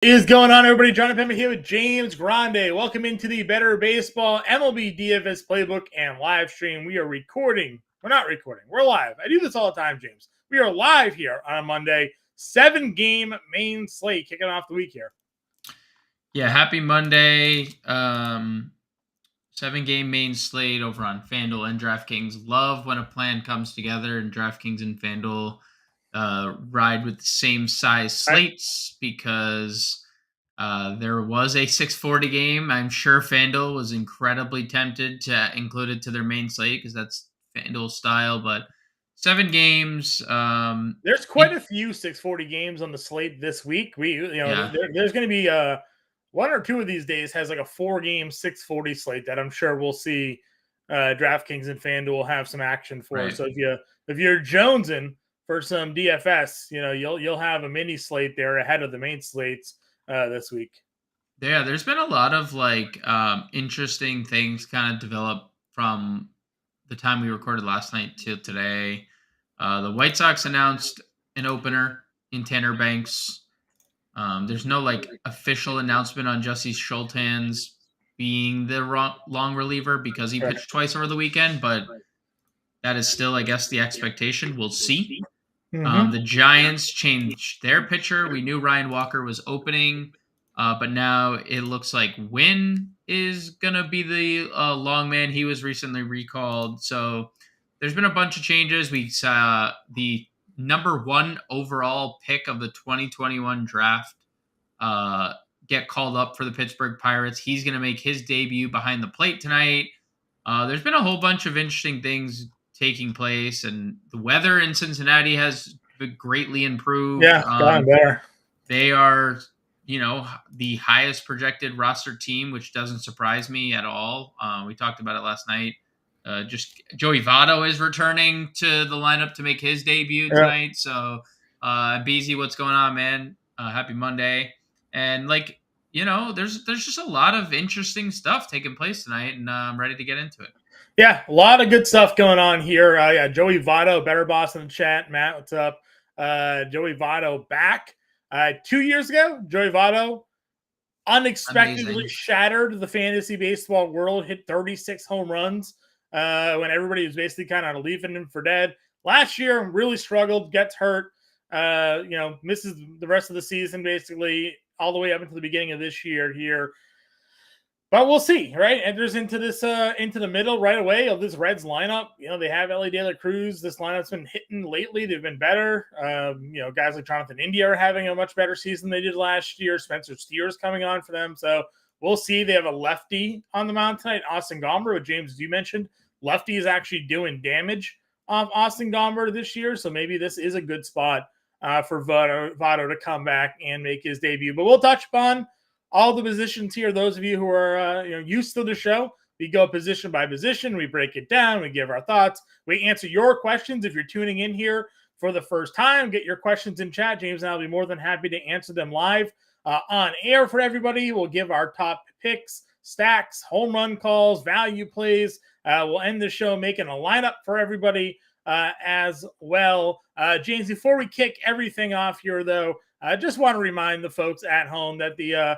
Is going on, everybody? Jonathan Impemba here with James Grande. Welcome into the Better Baseball MLB DFS playbook and live stream. We are recording. We're not recording. We're live. I do this all the time, James. We are live here on a Monday. 7-game main slate kicking off the week here. Yeah, happy Monday. 7-game main slate over on FanDuel and DraftKings. Love when a plan comes together and DraftKings and FanDuel ride with the same size slates because there was a 640 game. I'm sure FanDuel was incredibly tempted to include it to their main slate because that's FanDuel style, but 7 games. There's quite a few 640 games on the slate this week. There's going to be one or two of these days has like a 4-game 640 slate that I'm sure we'll see DraftKings and FanDuel have some action for. Right. So if you're jonesing for some DFS, you'll have a mini slate there ahead of the main slates this week. Yeah, there's been a lot of interesting things kind of develop from the time we recorded last night till today. The White Sox announced an opener in Tanner Banks. There's no official announcement on Jesse Schultz being the long reliever because he pitched twice over the weekend, but that is still, I guess, the expectation. We'll see. Mm-hmm. The Giants changed their pitcher. We knew Ryan Walker was opening, but now it looks like Wynn is going to be the long man. He was recently recalled. So there's been a bunch of changes. We saw the number 1 overall pick of the 2021 draft get called up for the Pittsburgh Pirates. He's going to make his debut behind the plate tonight. There's been a whole bunch of interesting things taking place, and the weather in Cincinnati has been greatly improved. Yeah, gone better. They are, the highest projected roster team, which doesn't surprise me at all. We talked about it last night. Just Joey Votto is returning to the lineup to make his debut tonight. So, BZ, what's going on, man? Happy Monday. And there's just a lot of interesting stuff taking place tonight, and I'm ready to get into it. Yeah, a lot of good stuff going on here. Joey Votto, Better Boss in the chat. Matt, what's up? Joey Votto back. 2 years ago, Joey Votto unexpectedly shattered the fantasy baseball world, hit 36 home runs when everybody was basically kind of leaving him for dead. Last year, really struggled, gets hurt, misses the rest of the season basically all the way up until the beginning of this year here. But we'll see, right? Enters into this into the middle right away of this Reds lineup. They have Ellie De La Cruz. This lineup's been hitting lately. They've been better. Guys like Jonathan India are having a much better season than they did last year. Spencer Steer's coming on for them. So we'll see. They have a lefty on the mound tonight, Austin Gomber, with James, as you mentioned. Lefty is actually doing damage off Austin Gomber this year. So maybe this is a good spot for Votto to come back and make his debut. But we'll touch upon all the positions here. Those of you who are used to the show, we go position by position. We break it down. We give our thoughts. We answer your questions. If you're tuning in here for the first time, get your questions in chat. James and I will be more than happy to answer them live on air for everybody. We'll give our top picks, stacks, home run calls, value plays. We'll end the show making a lineup for everybody as well. James, before we kick everything off here, though, I just want to remind the folks at home that the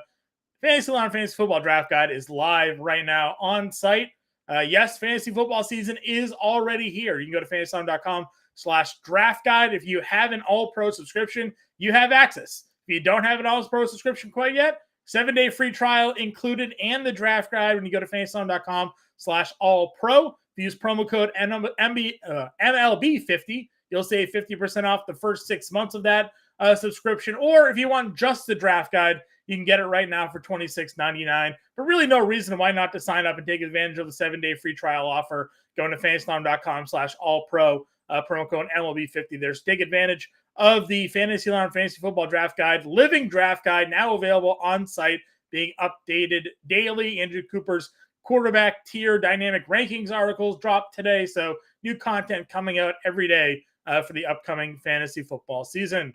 Fantasy Line Fantasy Football Draft Guide is live right now on site. Yes, fantasy football season is already here. You can go to fantasyline.com/draft guide. If you have an all-pro subscription, you have access. If you don't have an all-pro subscription quite yet, 7-day free trial included and the draft guide when you go to fantasyline.com/all-pro. If you use promo code MLB50, you'll save 50% off the first 6 months of that subscription. Or if you want just the draft guide, you can get it right now for $26.99. But really no reason why not to sign up and take advantage of the 7-day free trial offer. Going to fantasyline.com/all-pro, promo code MLB50. There's take advantage of the Fantasy Line Fantasy Football Draft Guide, living draft guide, now available on site, being updated daily. Andrew Cooper's quarterback tier dynamic rankings articles dropped today. So new content coming out every day for the upcoming fantasy football season.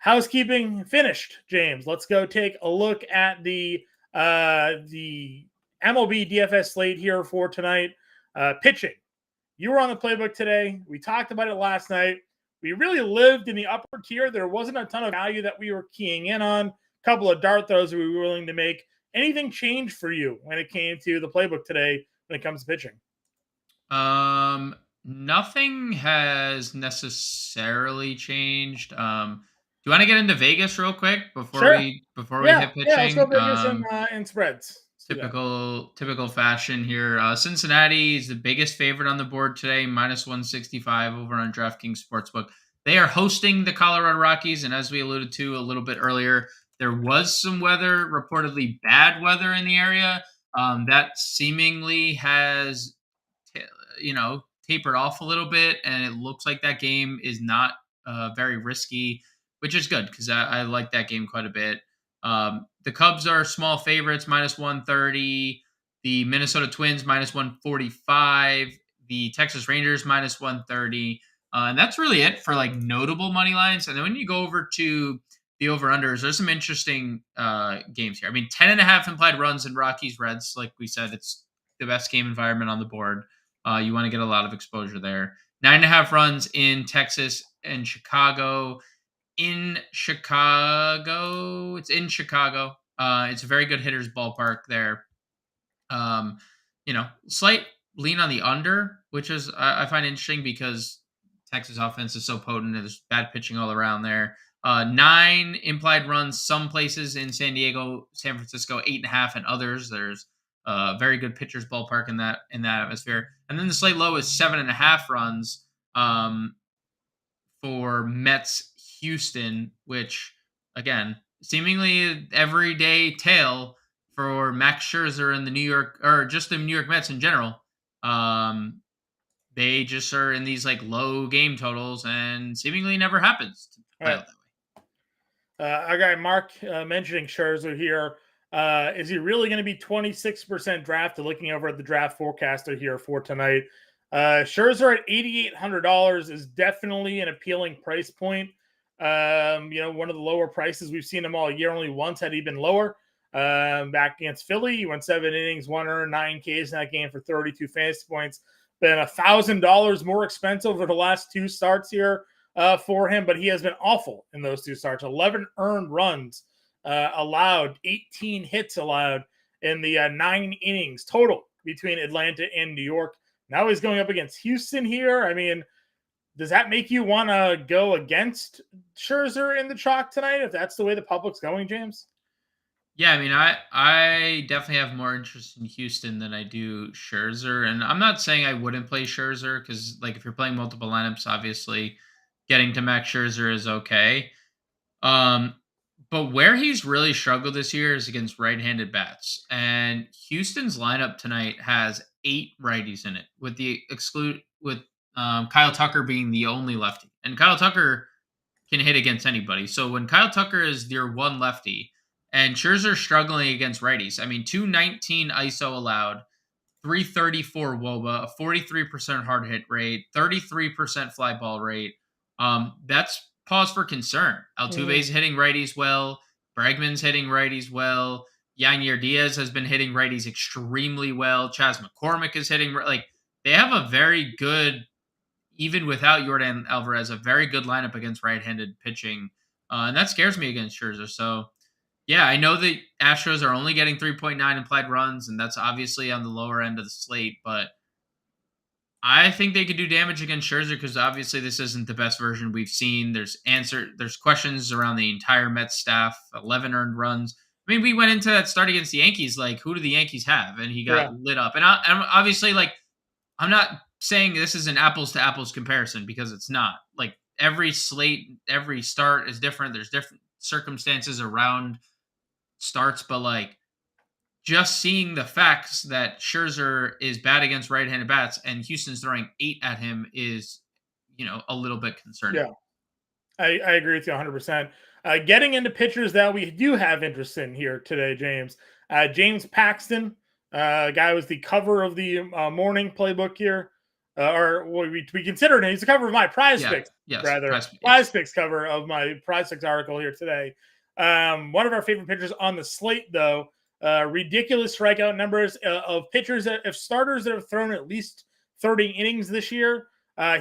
Housekeeping finished, James. Let's go take a look at the MLB DFS slate here for tonight. Pitching. You were on the playbook today. We talked about it last night. We really lived in the upper tier. There wasn't a ton of value that we were keying in on. couple of dart throws we were willing to make. Anything change for you when it came to the playbook today when it comes to pitching? Nothing has necessarily changed. Do you want to get into Vegas real quick Sure. before we Yeah. hit Yeah. Let's go pitching? Vegas and spreads. Let's do that. Typical fashion here. Cincinnati is the biggest favorite on the board today, minus 165 over on DraftKings Sportsbook. They are hosting the Colorado Rockies, and as we alluded to a little bit earlier, there was some weather, reportedly bad weather in the area. That seemingly has, ta- tapered off a little bit, and it looks like that game is not very risky, which is good because I like that game quite a bit. The Cubs are small favorites, minus 130. The Minnesota Twins, minus 145. The Texas Rangers, minus 130. And that's really it for like notable money lines. And then when you go over to the over-unders, there's some interesting games here. I mean, 10.5 implied runs in Rockies Reds. Like we said, it's the best game environment on the board. You want to get a lot of exposure there. 9.5 runs in Texas and Chicago. It's in Chicago. It's a very good hitter's ballpark there. Slight lean on the under, which is I find interesting because Texas offense is so potent. There's bad pitching all around there. 9 implied runs some places in San Diego, San Francisco, 8.5 and others. There's very good pitcher's ballpark in that atmosphere. And then the slate low is 7.5 runs for Mets Houston, which again, seemingly everyday tale for Max Scherzer and the New York, or just the New York Mets in general. They just are in these like low game totals and seemingly never happens to play out that way. Our guy Mark mentioning Scherzer here. Is he really going to be 26% drafted? Looking over at the draft forecaster here for tonight. Scherzer at $8,800 is definitely an appealing price point. One of the lower prices we've seen him all year. Only once had he been lower. Back against Philly, he went 7 innings, 1 earned, 9 Ks in that game for 32 fantasy points. Been $1,000 more expensive over the last 2 starts here for him, but he has been awful in those 2 starts. 11 earned runs allowed, 18 hits allowed in the 9 innings total between Atlanta and New York. Now he's going up against Houston here. I mean, does that make you want to go against Scherzer in the chalk tonight if that's the way the public's going, James? Yeah, I mean, I definitely have more interest in Houston than I do Scherzer, and I'm not saying I wouldn't play Scherzer because, like, if you're playing multiple lineups, obviously getting to Max Scherzer is okay. But where he's really struggled this year is against right-handed bats, and Houston's lineup tonight has 8 righties in it, with Kyle Tucker being the only lefty, and Kyle Tucker can hit against anybody. So when Kyle Tucker is your one lefty and Scherzer struggling against righties, I mean, 219 ISO allowed, 334 WOBA, a 43% hard hit rate, 33% fly ball rate. That's pause for concern. Altuve's hitting righties well. Bregman's hitting righties well. Yanier Diaz has been hitting righties extremely well. Chas McCormick is hitting they have a very good, even without Yordan Alvarez, a very good lineup against right-handed pitching, and that scares me against Scherzer. So, yeah, I know the Astros are only getting 3.9 implied runs, and that's obviously on the lower end of the slate, but I think they could do damage against Scherzer because obviously this isn't the best version we've seen. There's questions around the entire Mets staff, 11 earned runs. I mean, we went into that start against the Yankees, like, who do the Yankees have? And he got lit up. And I'm obviously, like, I'm not saying this is an apples to apples comparison because it's not. Like, every slate, every start is different. There's different circumstances around starts, but like just seeing the facts that Scherzer is bad against right-handed bats and Houston's throwing 8 at him is, a little bit concerning. Yeah, I agree with you 100%. Getting into pitchers that we do have interest in here today, James. James Paxton, guy was the cover of the morning playbook here. We considered him. He's the cover of my PrizePicks, PrizePicks cover of my PrizePicks article here today. One of our favorite pitchers on the slate, though. Ridiculous strikeout numbers of pitchers of starters that have thrown at least 30 innings this year.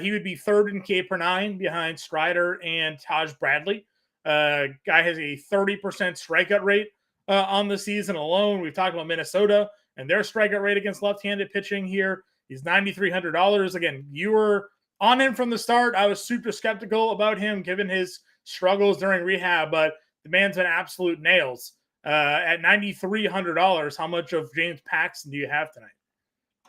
He would be 3rd in K per 9 behind Strider and Taj Bradley. Guy has a 30% strikeout rate on the season alone. We've talked about Minnesota and their strikeout rate against left-handed pitching here. He's $9,300. Again, you were on him from the start. I was super skeptical about him given his struggles during rehab, but the man's been absolute nails. At $9,300, how much of James Paxton do you have tonight?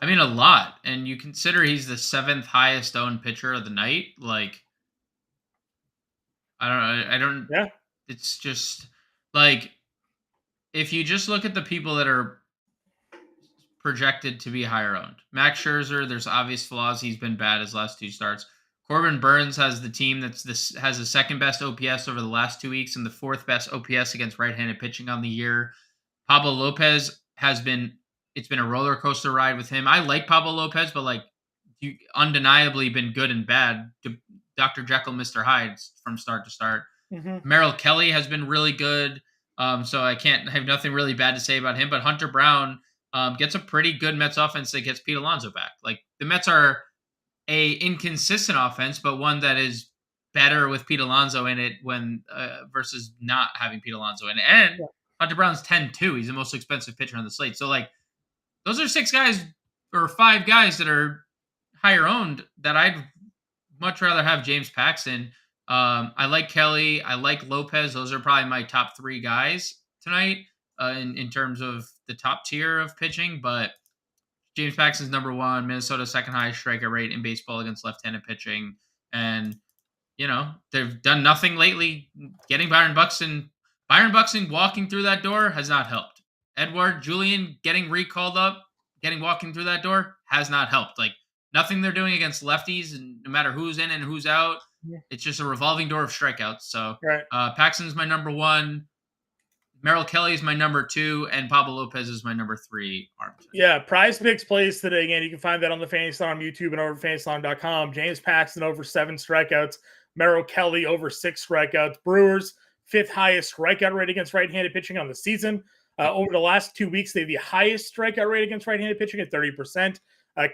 I mean, a lot. And you consider he's the 7th highest owned pitcher of the night. Like, I don't, Yeah. it's just like, if you just look at the people that are projected to be higher owned, Max Scherzer, there's obvious flaws. He's been bad his last 2 starts. Corbin Burns has the team has the second best OPS over the last 2 weeks and the 4th best OPS against right-handed pitching on the year. Pablo Lopez it's been a roller coaster ride with him. I like Pablo Lopez, but like, you undeniably been good and bad. Dr. Jekyll, Mr. Hyde from start to start. Mm-hmm. Merrill Kelly has been really good. So I have nothing really bad to say about him. But Hunter Brown gets a pretty good Mets offense that gets Pete Alonso back. Like, the Mets are a inconsistent offense, but one that is better with Pete Alonso in it when versus not having Pete Alonso in it. And Yeah. Hunter Brown's 10-2. He's the most expensive pitcher on the slate. So, like, those are 6 guys or 5 guys that are higher owned that I'd much rather have James Paxton. I like Kelly. I like Lopez. Those are probably my top 3 guys tonight in terms of the top tier of pitching. But James Paxton's number 1. Minnesota's second highest strikeout rate in baseball against left-handed pitching. And, they've done nothing lately. Getting Byron Buxton walking through that door has not helped. Edward Julian getting walking through that door has not helped. Like, nothing they're doing against lefties, and no matter who's in and who's out, it's just a revolving door of strikeouts. So Right. Paxton's my number 1. Merrill Kelly is my number 2, and Pablo Lopez is my number 3 arm. Yeah, PrizePicks plays today. Again, you can find that on the Fantasy Star on YouTube and over at fantasystar.com. James Paxton over 7 strikeouts. Merrill Kelly over 6 strikeouts. Brewers, 5th highest strikeout rate against right-handed pitching on the season. Over the last 2 weeks, they have the highest strikeout rate against right-handed pitching at 30%.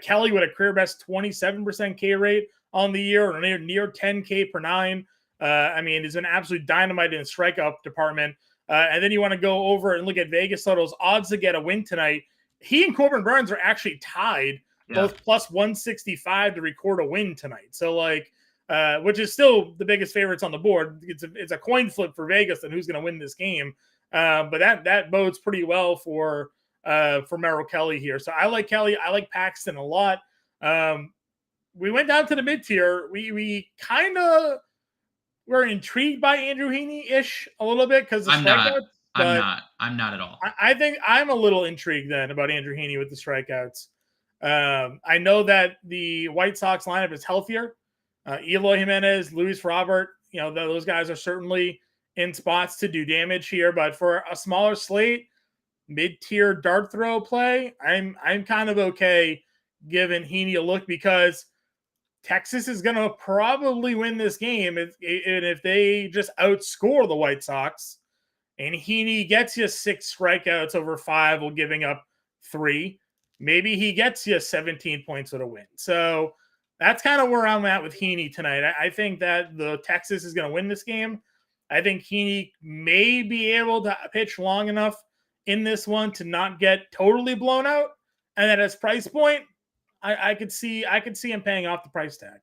Kelly with a career best 27% K rate on the year, or near 10 K per 9. I mean, he's an absolute dynamite in the strikeout department. And then you want to go over and look at Vegas totals. Odds to get a win tonight. He and Corbin Burns are actually tied, both plus 165 to record a win tonight. So, like, which is still the biggest favorites on the board. It's a coin flip for Vegas on who's going to win this game. But that bodes pretty well for Merrill Kelly here. So I like Kelly. I like Paxton a lot. We went down to the mid tier. We kind of were intrigued by Andrew Heaney-ish a little bit because I'm not at all. I think I'm a little intrigued then about Andrew Heaney with the strikeouts. I know that the White Sox lineup is healthier. Eloy Jimenez, Luis Robert, those guys are certainly in spots to do damage here. But for a smaller slate, mid-tier dart throw play, I'm kind of okay giving Heaney a look because Texas is going to probably win this game if they just outscore the White Sox. And Heaney gets you 6 strikeouts over 5 while giving up 3. Maybe he gets you 17 points with a win. So that's kind of where I'm at with Heaney tonight. I think that the Texas is going to win this game. I think Heaney may be able to pitch long enough in this one to not get totally blown out. And at his price point, I could see him paying off the price tag.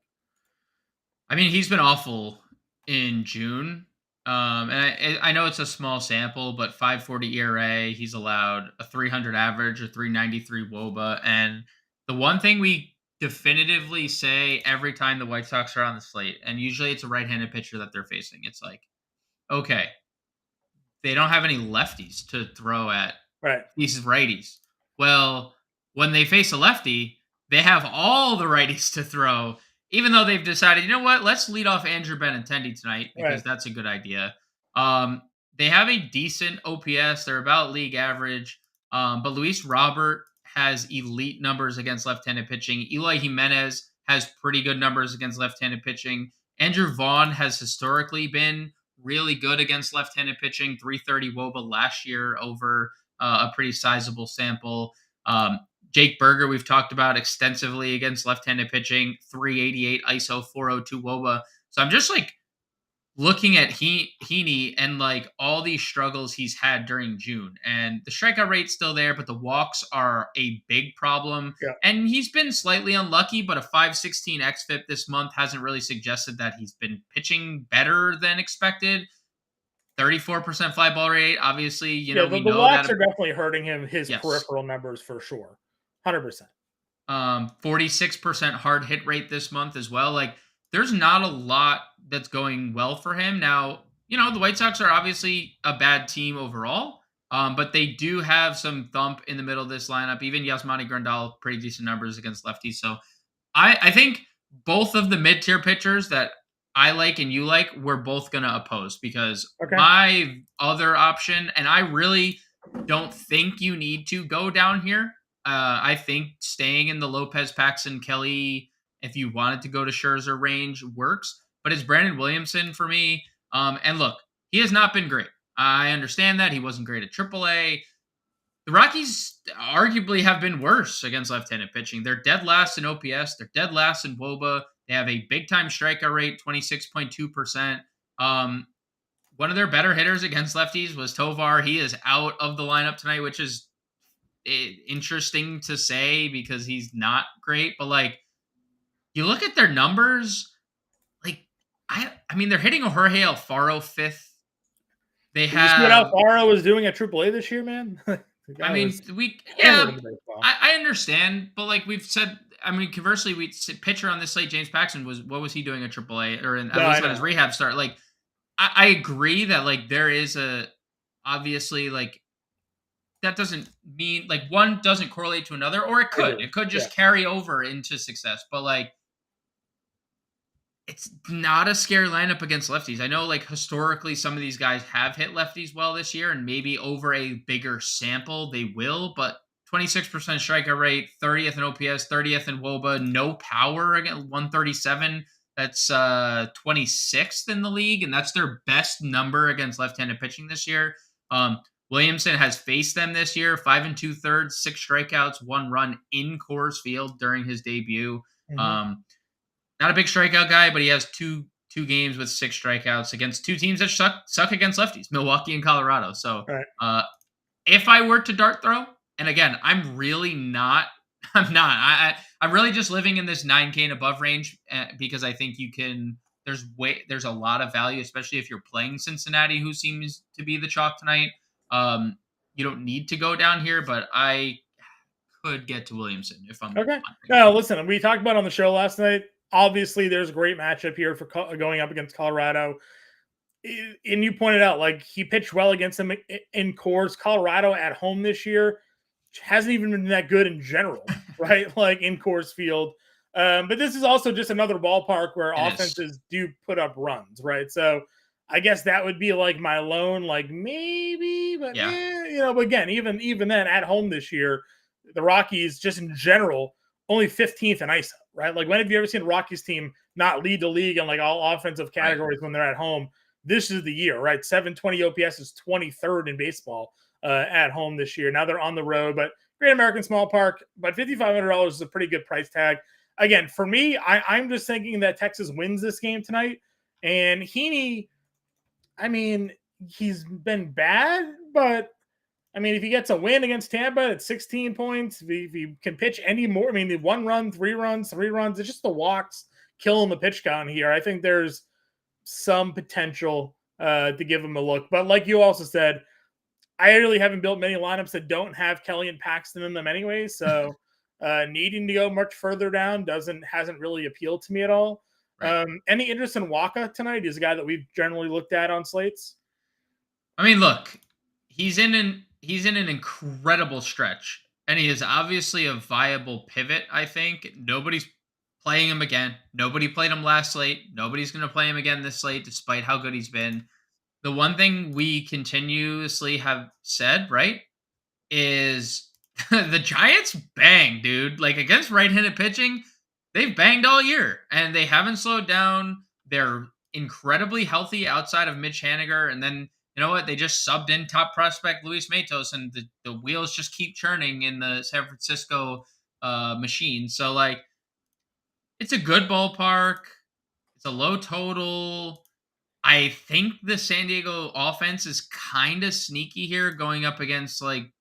I mean, he's been awful in June. And I know it's a small sample, but 5.40 ERA, he's allowed a 300 average, a 393 WOBA. And the one thing we definitively say every time the White Sox are on the slate, and usually it's a right-handed pitcher that they're facing, it's like, okay, they don't have any lefties to throw at these righties. Well, when they face a lefty, they have all the righties to throw, even though they've decided, you know what, let's lead off Andrew Benintendi tonight because that's a good idea. They have a decent OPS. They're about league average. But Luis Robert has elite numbers against left-handed pitching. Eloy Jimenez has pretty good numbers against left-handed pitching. Andrew Vaughn has historically been really good against left-handed pitching, 330 WOBA last year over a pretty sizable sample. Jake Berger, we've talked about extensively against left-handed pitching, 388 ISO, 402 WOBA. So I'm just like, looking at Heaney and like all these struggles he's had during June, and the strikeout rate's still there, but the walks are a big problem. Yeah. And he's been slightly unlucky, but a 516 xFIP this month hasn't really suggested that he's been pitching better than expected. 34% fly ball rate. Obviously, Yeah, we the know walks that. are definitely hurting him, his Yes. peripheral numbers for sure. 100%. 46% hard hit rate this month as well. Like, there's not a lot that's going well for him. Now, the White Sox are obviously a bad team overall, but they do have some thump in the middle of this lineup. Even Yasmani Grandal, pretty decent numbers against lefties. So I think both of the mid tier pitchers that I like and you like, we're both going to oppose because Okay. my other option, and I really don't think you need to go down here. I think staying in the Lopez, Paxton, Kelly, if you wanted to go to Scherzer range, works. But it's Brandon Williamson for me. And look, he has not been great. I understand that he wasn't great at AAA. The Rockies arguably have been worse against left-handed pitching. They're dead last in OPS. They're dead last in WOBA. They have a big-time strikeout rate, 26.2%. One of their better hitters against lefties was Tovar. He is out of the lineup tonight, which is interesting to say because he's not great. But like, you look at their numbers, like I mean, they're hitting a Jorge Alfaro fifth. They Did you see what have. Alfaro was doing at AAA this year, man? I mean, I understand, but like we've said, I mean, conversely, pitcher on this slate, James Paxton what was he doing at AAA or at least on his rehab start? Like, I agree that like there is obviously like that doesn't mean like one doesn't correlate to another, or it could just carry over into success, but like it's not a scary lineup against lefties. I know like historically some of these guys have hit lefties well this year and maybe over a bigger sample they will, but 26% strikeout rate, 30th in OPS, 30th in WOBA, no power again, 137. That's 26th in the league, and that's their best number against left-handed pitching this year. Williamson has faced them this year, 5 2/3, 6 strikeouts, 1 run in Coors Field during his debut. Not a big strikeout guy, but he has two games with 6 strikeouts against 2 teams that suck against lefties, Milwaukee and Colorado. So if I were to dart throw, and again, I'm really not. I'm really just living in this 9K and above range because I think there's a lot of value, especially if you're playing Cincinnati, who seems to be the chalk tonight. You don't need to go down here, but I could get to Williamson if I'm okay. No, listen, we talked about on the show last night. Obviously, there's a great matchup here for going up against Colorado. And you pointed out, like, he pitched well against them in Coors. Colorado at home this year hasn't even been that good in general, right? Like in Coors Field. But this is also just another ballpark where offenses do put up runs, right? So I guess that would be like my lone, like maybe, but but again, even then at home this year, the Rockies just in general only 15th in ISO, right? Like when have you ever seen a Rockies team not lead the league in like all offensive categories when they're at home? This is the year, right? 720 OPS is 23rd in baseball at home this year. Now they're on the road, but Great American Small Park, but $5,500 is a pretty good price tag. Again, for me, I'm just thinking that Texas wins this game tonight. And Heaney, I mean, he's been bad, but I mean, if he gets a win against Tampa at 16 points, if he can pitch any more, I mean, the 1 run, 3 runs, it's just the walks killing the pitch count here. I think there's some potential to give him a look. But like you also said, I really haven't built many lineups that don't have Kelly and Paxton in them anyway. So needing to go much further down hasn't really appealed to me at all. Right. Any interest in Waka tonight? He's a guy that we've generally looked at on slates. I mean, look, he's in an incredible stretch, and he is obviously a viable pivot. I think nobody's playing him again. Nobody played him last slate. Nobody's going to play him again this slate, despite how good he's been. The one thing we continuously have said, right, is the Giants bang, dude. Like against right-handed pitching, they've banged all year, and they haven't slowed down. They're incredibly healthy outside of Mitch Haniger, and then you know what? They just subbed in top prospect Luis Matos, and the wheels just keep churning in the San Francisco machine. So like, it's a good ballpark. It's a low total. I think the San Diego offense is kind of sneaky here going up against like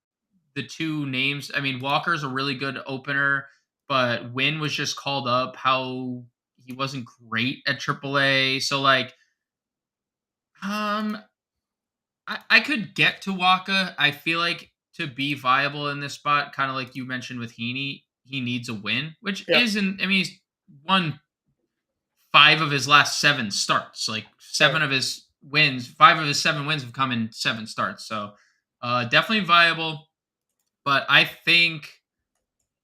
the two names. I mean, Walker's a really good opener, but Wynn was just called up. How he wasn't great at AAA. So like, um, I could get to Waka. I feel like to be viable in this spot, kind of like you mentioned with Heaney, he needs a win, which Yeah, isn't. I mean, he's won 5 of his last 7 starts. Like right. 5 of his 7 wins have come in 7 starts. So definitely viable. But I think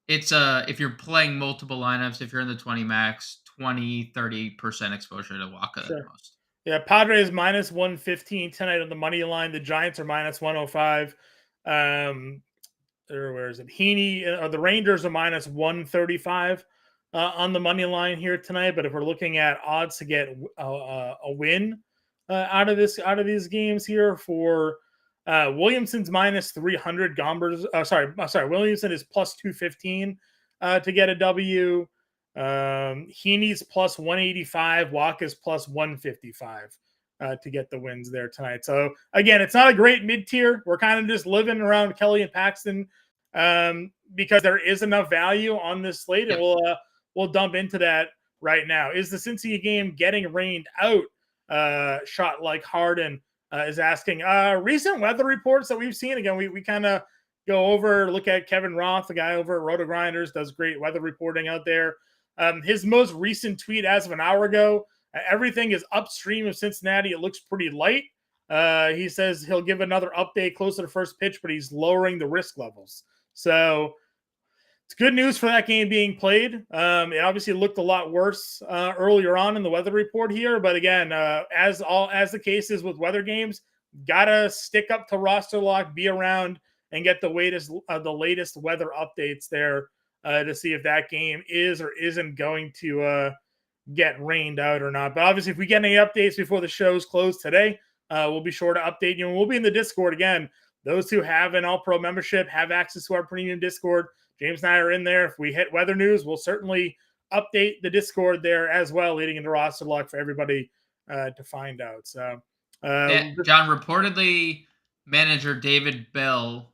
it's if you're playing multiple lineups, if you're in the 20 max, 20-30% exposure to Waka at Sure. most. Yeah, Padres minus 115 tonight on the money line. The Giants are minus 105. Or where is it? Heaney or the Rangers are minus 135 on the money line here tonight. But if we're looking at odds to get a win out of these games here for Williamson's minus 300, Gombers Williamson is plus 215 to get a W. Heaney's plus 185, Waka's plus 155 to get the wins there tonight. So again, it's not a great mid tier. We're kind of just living around Kelly and Paxton because there is enough value on this slate, and we'll dump into that right now. Is the Cincy game getting rained out? Shot like Harden is asking. Recent weather reports that we've seen. Again, we kind of go over, look at Kevin Roth, the guy over at Roto Grinders, does great weather reporting out there. His most recent tweet as of an hour ago, everything is upstream of Cincinnati. It looks pretty light. He says he'll give another update closer to first pitch, but he's lowering the risk levels. So it's good news for that game being played. It obviously looked a lot worse earlier on in the weather report here, but again, as the case is with weather games, gotta stick up to roster lock, be around, and get the latest weather updates there to see if that game is or isn't going to get rained out or not. But obviously, if we get any updates before the show's closed today, we'll be sure to update you. And we'll be in the Discord again. Those who have an All-Pro membership have access to our premium Discord. James and I are in there. If we hit weather news, we'll certainly update the Discord there as well, leading into roster lock for everybody to find out. So, John, reportedly, manager David Bell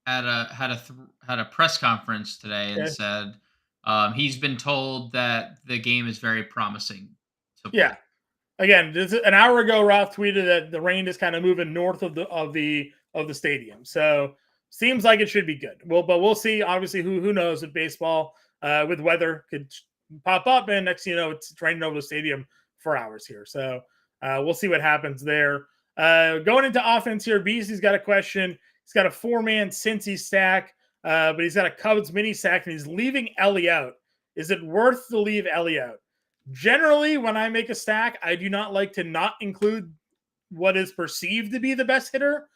had a press conference today and said he's been told that the game is very promising to play. Yeah. Again, an hour ago, Ralph tweeted that the rain is kind of moving north of the stadium. So seems like it should be good. But we'll see. Obviously, who knows with baseball, with weather could pop up, and next you know it's raining over the stadium for hours here. So we'll see what happens there. Going into offense here, Beasley's got a question. He's got a 4-man Cincy stack, but he's got a Cubs mini stack, and he's leaving Ellie out. Is it worth to leave Ellie out? Generally, when I make a stack, I do not like to not include what is perceived to be the best hitter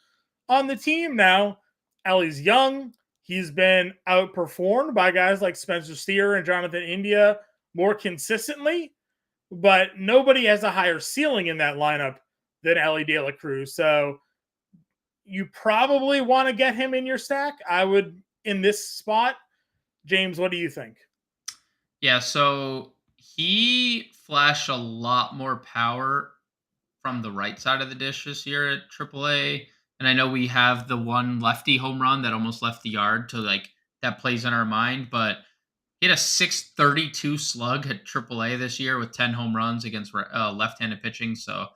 on the team. Now, Ellie's young. He's been outperformed by guys like Spencer Steer and Jonathan India more consistently, but nobody has a higher ceiling in that lineup than Ellie De La Cruz. So you probably want to get him in your stack. I would in this spot. James, what do you think? Yeah, so he flashed a lot more power from the right side of the dish this year at AAA. And I know we have the one lefty home run that almost left the yard that plays in our mind, but he had a 632 slug at AAA this year with 10 home runs against left-handed pitching. So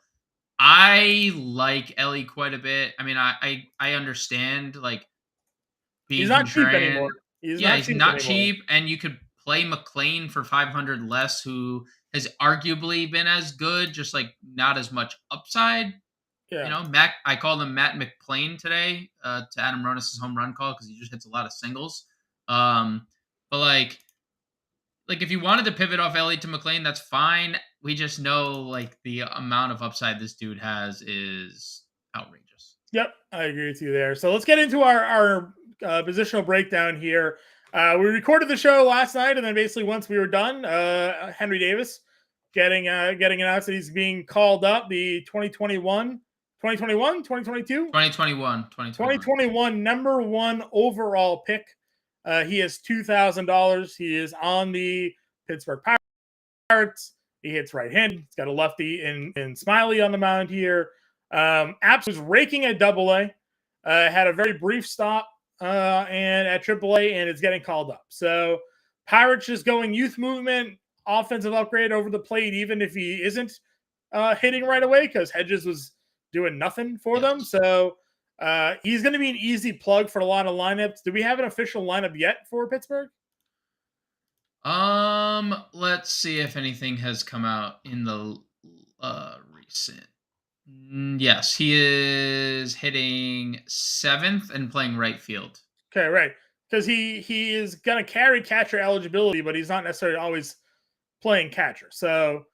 I like Ellie quite a bit. I mean, I understand like being He's not cheap contrarian. anymore. He's not cheap, and you could play McLean for 500 less, who has arguably been as good, just like not as much upside. Yeah. You know, I called him Matt McPlane today to Adam Ronis' home run call because he just hits a lot of singles. But like if you wanted to pivot off Elliott to McLean, that's fine. We just know like the amount of upside this dude has is outrageous. Yep, I agree with you there. So let's get into our positional breakdown here. We recorded the show last night, and then basically once we were done, Henry Davis getting announced that he's being called up. The 2021 number 1 overall pick. He is $2,000. He is on the Pittsburgh Pirates. He hits right-handed. He's got a lefty in Smiley on the mound here. Apps was raking at Double-A. Had a very brief stop and at Triple-A, and it's getting called up. So Pirates just going youth movement, offensive upgrade over the plate, even if he isn't hitting right away, because Hedges was doing nothing for them. So he's going to be an easy plug for a lot of lineups. Do we have an official lineup yet for Pittsburgh? Let's see if anything has come out in the recent. Yes, he is hitting 7th and playing right field. Okay, right. Because he is going to carry catcher eligibility, but he's not necessarily always playing catcher. So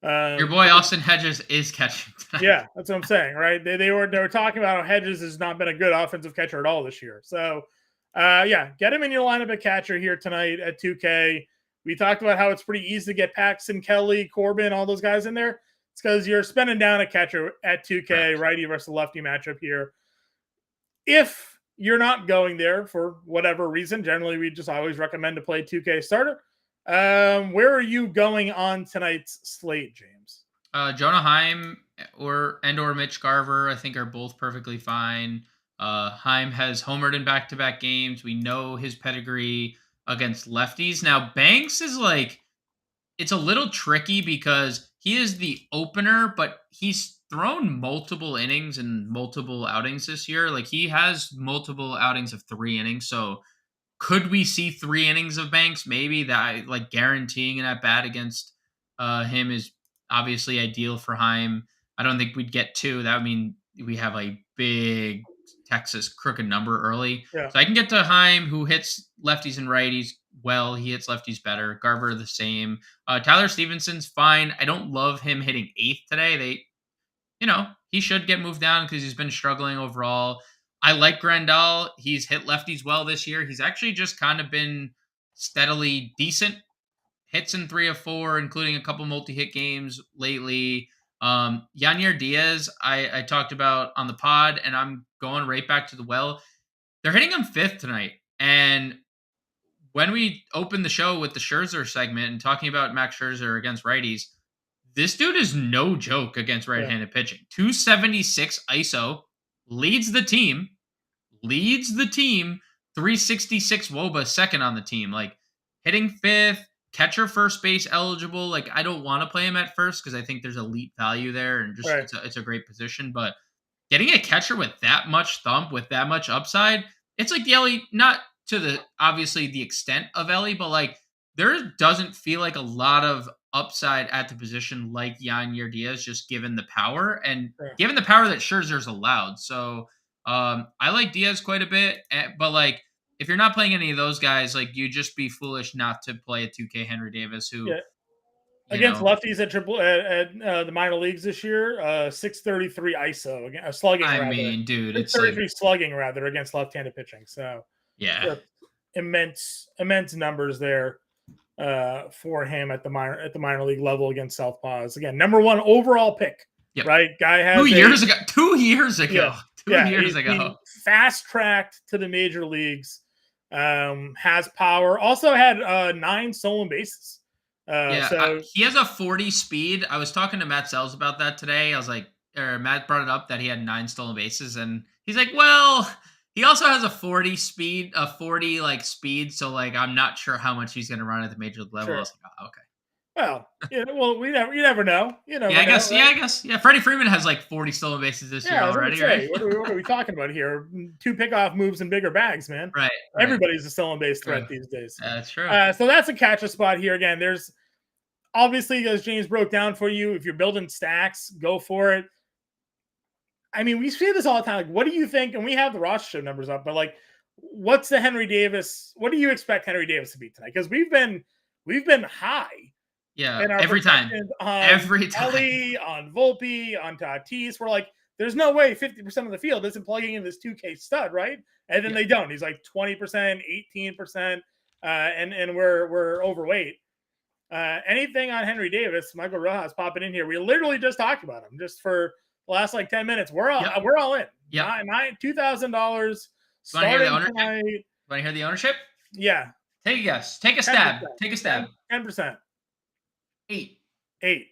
your boy Austin Hedges is catching tonight. Yeah, that's what I'm saying, right? They were talking about how Hedges has not been a good offensive catcher at all this year. So yeah, get him in your lineup at catcher here tonight at 2K. We talked about how it's pretty easy to get Paxton, Kelly, Corbin, all those guys in there. It's because you're spending down a catcher at 2K, righty versus lefty matchup here. If you're not going there for whatever reason, generally we just always recommend to play 2K starter. Where are you going on tonight's slate, James? Jonah Heim or Mitch Garver, I think, are both perfectly fine. Heim has homered in back-to-back games. We know his pedigree against lefties. Now, Banks is it's a little tricky because he is the opener, but he's thrown multiple innings and multiple outings this year. He has multiple outings of 3 innings. So could we see 3 innings of Banks? Maybe. That guaranteeing an at bat against him is obviously ideal for Heim. I don't think we'd get 2. That would mean we have a big Texas crooked number early. Yeah. So I can get to Heim, who hits lefties and righties well. He hits lefties better. Garver the same. Tyler Stevenson's fine. I don't love him hitting 8th today. He should get moved down because he's been struggling overall. I like Grandal. He's hit lefties well this year. He's actually just kind of been steadily decent. Hits in 3 of 4, including a couple multi-hit games lately. Yanier Diaz, I talked about on the pod, and I'm going right back to the well. They're hitting him 5th tonight. And when we opened the show with the Scherzer segment and talking about Max Scherzer against righties, this dude is no joke against right-handed pitching. 276 ISO, leads the team. 366 WOBA, second on the team. Hitting 5th, catcher first base eligible. I don't want to play him at first because I think there's elite value there, and just it's a great position. But getting a catcher with that much thump, with that much upside, it's like the Ellie, not to the obviously the extent of Ellie, but there doesn't feel like a lot of upside at the position like Yanier Diaz, just given the power and given the power that Scherzer's allowed. So I like Diaz quite a bit, but if you're not playing any of those guys, you just be foolish not to play a 2K Henry Davis, who against lefties at the minor leagues this year, 633 ISO, slugging. I mean, dude, it's 633 slugging rather against left-handed pitching. So yeah, immense numbers there for him at the minor league level against Southpaws. Again, number 1 overall pick. Yep. Right, guy has 2 years ago. 2 years ago. Yeah. 2 years ago. Fast tracked to the major leagues. Has power. Also had 9 stolen bases. So he has a 40 speed. I was talking to Matt Sells about that today. Matt brought it up that he had 9 stolen bases, and he's like, well, he also has a 40 speed, speed. So I'm not sure how much he's going to run at the major league level. Sure. I was like, oh, okay. Well, you never know. You I guess. Yeah, Freddie Freeman has 40 stolen bases this year already, right? What are we talking about here? 2 pickoff moves and bigger bags, man. Right. Everybody's a stolen base threat these days. That's true. So that's a catch a spot here. Again, there's obviously, as James broke down for you, if you're building stacks, go for it. I mean, we see this all the time. What do you think? And we have the roster numbers up, but what's the Henry Davis? What do you expect Henry Davis to be tonight? Because we've been high. Yeah, every time. Every time. Ellie, on Volpe, on Tatis. We're there's no way 50% of the field isn't plugging in this 2K stud, right? And then they don't. He's 20%, 18%, and we're overweight. Anything on Henry Davis, Michael Rojas popping in here. We literally just talked about him just for the last 10 minutes. We're all in. Yeah. $2,000 starting tonight. Want to hear the ownership? Yeah. Take a guess. Take a stab. 10%. 8. 8.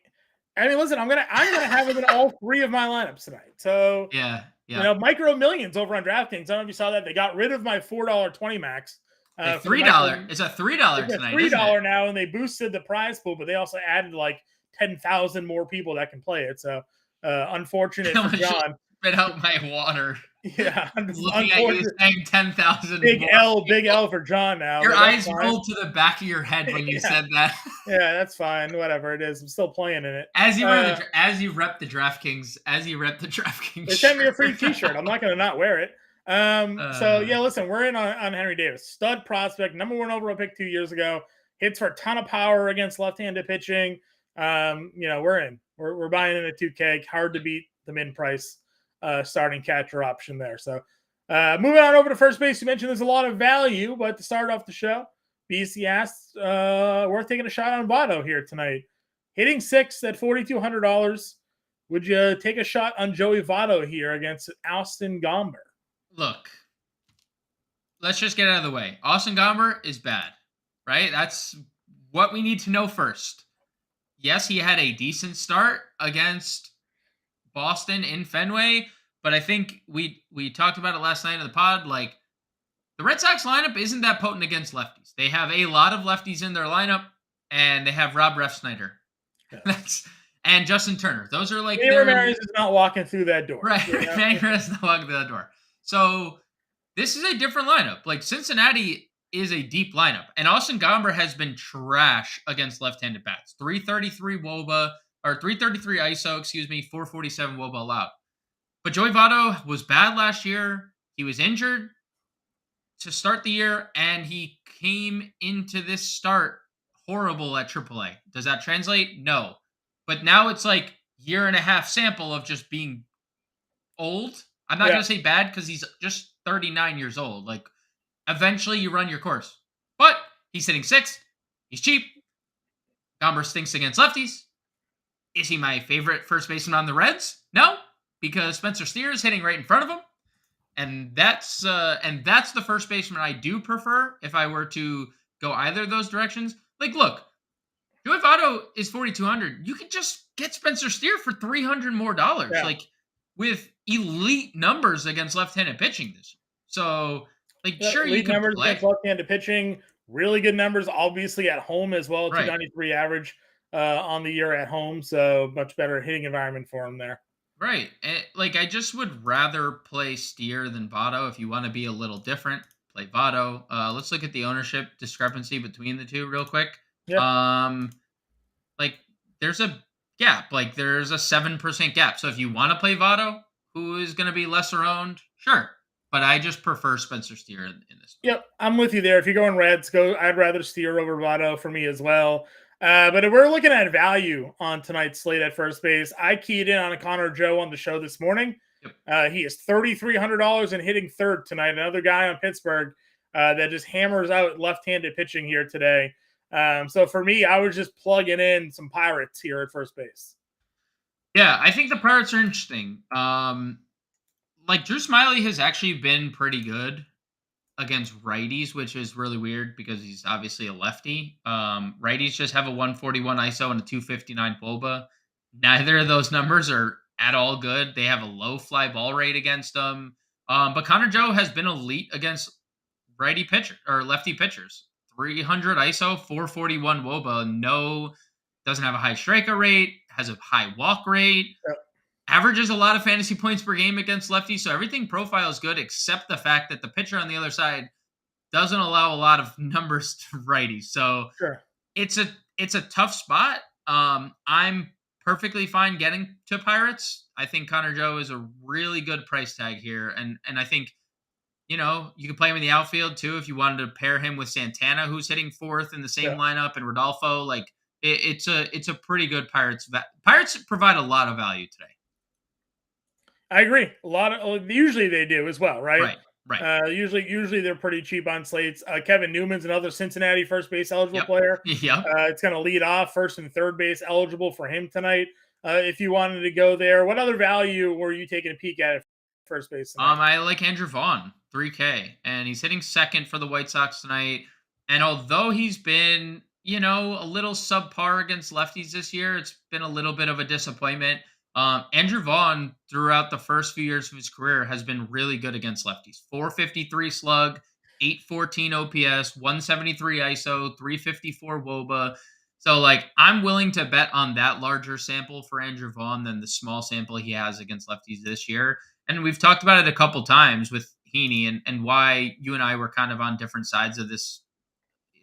I mean, listen, I'm gonna have him in all 3 of my lineups tonight. So Yeah. you Yeah. know, Micro Millions over on DraftKings. I don't know if you saw that. They got rid of my $4.20 max Like for the $3. It's a $3 It's a tonight, isn't it? $3 now, and they boosted the prize pool, but they also added like 10,000 more people that can play it. So unfortunate for I just John. spit out my water. Yeah, Looking at you unfortunate. saying 10,000 more Big people. L for John now, Your but that's eyes fine. rolled to the back of your head when you Yeah, said that. yeah, that's fine. Whatever it is, I'm still playing in it. As you rep the DraftKings They sent me a free shirt. T-shirt. I'm not going to not wear it. So Uh, yeah, listen, we're in on Henry Davis, stud prospect, #1 overall pick 2 years ago. Hits for a ton of power against left-handed pitching. You know, we're in. We're buying in a 2K. Hard to beat the min price starting catcher option there. So moving on over to first base. You mentioned there's a lot of value, but to start off the show, BC asked, worth taking a shot on Votto here tonight. Hitting 6 at $4,200. Would you take a shot on Joey Votto here against Austin Gomber? Look, let's just get out of the way. Austin Gomber is bad, right? That's what we need to know first. Yes, he had a decent start against Boston in Fenway, but I think we talked about it last night in the pod. Like, the Red Sox lineup isn't that potent against lefties. They have a lot of lefties in their lineup, and they have Rob Refsnyder. Yeah. And Justin Turner. Those are like Manny Ramirez is not walking through that door. right. You know? Manny Ramirez is not walking through that door. So this is a different lineup. Like, Cincinnati is a deep lineup, and Austin Gomber has been trash against left-handed bats. 333 WOBA or 333 ISO, 447 WOBA allowed. But Joey Votto was bad last year. He was injured to start the year, and he came into this start horrible at AAA. Does that translate? No. But now it's like year and a half sample of just being old. I'm not going to say bad because he's just 39 years old. Like, eventually you run your course. But he's hitting 6th. He's cheap. Gomber stinks against lefties. Is he my favorite first baseman on the Reds? No, because Spencer Steer is hitting right in front of him. And that's the first baseman I do prefer if I were to go either of those directions. Like, look, Joey Votto is 4,200. You could just get Spencer Steer for $300 more. Yeah. Like, with elite numbers against left-handed pitching this year. So, like, sure, elite you can numbers play. against left-handed pitching. Really good numbers, obviously at home as well. Right. 293 average on the year at home, so much better hitting environment for him there. Right. Like, I just would rather play Steer than Votto. If you want to be a little different, play Votto. Let's look at the ownership discrepancy between the two real quick. Yeah. Like, there's a gap. Like, there's a 7% gap. So if you want to play Votto, who is going to be lesser owned, sure. But I just prefer Spencer Steer in this one. Yep, I'm with you there. If you're going Reds, I'd rather Steer over Votto for me as well. But if we're looking at value on tonight's slate at first base, I keyed in on a Connor Joe on the show this morning. Yep. He is $3,300 and hitting 3rd tonight. Another guy on Pittsburgh that just hammers out left-handed pitching here today. So for me, I was just plugging in some Pirates here at first base. Yeah, I think the Pirates are interesting. Like, Drew Smyly has actually been pretty good against righties, which is really weird because he's obviously a lefty. Righties just have a 141 ISO and a 259 WOBA. Neither of those numbers are at all good. They have a low fly ball rate against them. But Connor Joe has been elite against righty pitcher or lefty pitchers. 300 ISO, 441 WOBA. Doesn't have a high strikeout rate, has a high walk rate. Yep. Averages a lot of fantasy points per game against lefties, so everything profile is good except the fact that the pitcher on the other side doesn't allow a lot of numbers to righties. So sure. It's a tough spot. I'm perfectly fine getting to Pirates. I think Connor Joe is a really good price tag here, and I think, you know, you can play him in the outfield too if you wanted to pair him with Santana, who's hitting 4th in the same lineup, and Rodolfo. Like, it's a pretty good Pirates. Pirates provide a lot of value today. I agree. Usually they do as well, right? Right. Usually they're pretty cheap on slates. Kevin Newman's another Cincinnati first base eligible player. Yep. It's going to lead off first and third base eligible for him tonight. If you wanted to go there, what other value were you taking a peek at first base tonight? I like Andrew Vaughn, 3K, and he's hitting 2nd for the White Sox tonight. And although he's been, a little subpar against lefties this year. It's been a little bit of a disappointment. Andrew Vaughn, throughout the first few years of his career, has been really good against lefties. 453 slug, 814 OPS, 173 ISO, 354 WOBA. So, I'm willing to bet on that larger sample for Andrew Vaughn than the small sample he has against lefties this year. And we've talked about it a couple times with Heaney and why you and I were kind of on different sides of this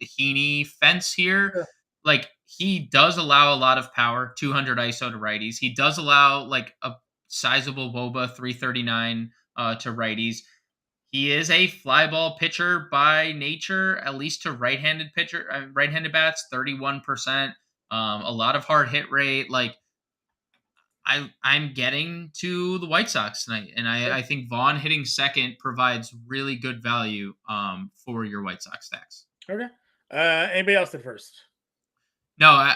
Heaney fence here. Sure. He does allow a lot of power, 200 ISO to righties. He does allow a sizable WOBA, 339 to righties. He is a fly ball pitcher by nature, at least to right-handed bats, 31%. A lot of hard hit rate. I'm getting to the White Sox tonight, and I think Vaughn hitting second provides really good value for your White Sox stacks. Okay. Anybody else at first? No,